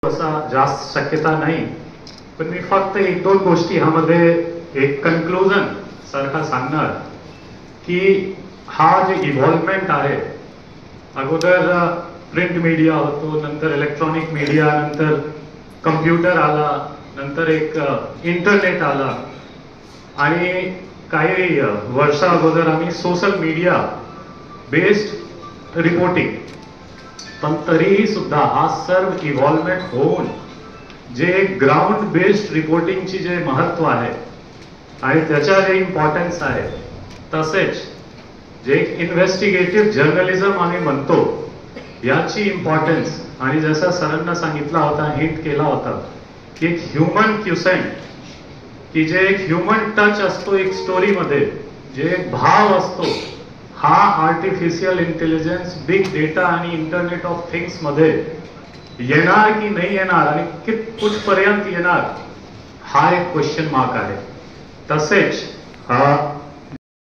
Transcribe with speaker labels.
Speaker 1: असा जास्त शक्यता नाही, पण मी फक्त एक दोन गोष्टी ह्यामध्ये एक कन्क्लुजन सारखा सांगणार की हा जे इव्हॉल्वमेंट आहे, अगोदर प्रिंट मीडिया होतो, नंतर इलेक्ट्रॉनिक मीडिया, नंतर कम्प्युटर आला, नंतर एक इंटरनेट आला आणि काही वर्षा अगोदर आम्ही सोशल मीडिया बेस्ड रिपोर्टिंग, पण तरीही सुद्धा हा सर्व इव्हॉल्वमेंट होऊन जे ग्राउंड बेस्ड रिपोर्टिंगची जे महत्व आहे आणि त्याच्या जे इम्पॉर्टन्स आहे, तसेच जे इन्व्हेस्टिगेटिव्ह जर्नलिझम आम्ही म्हणतो याची इम्पॉर्टन्स, आणि जसं सरांना सांगितला होता, हिंट केला होता की एक ह्युमन क्युसेंट, की जे एक ह्युमन टच असतो एक स्टोरीमध्ये, जे एक भाव असतो, हा आर्टिफिशियल इंटेलिजन्स, बिग डेटा आणि इंटरनेट ऑफ थिंग्स मध्ये येणार की नाही येणार आणि कुठपर्यंत येणार, हा एक क्वेश्चन मार्क आहे. तसेच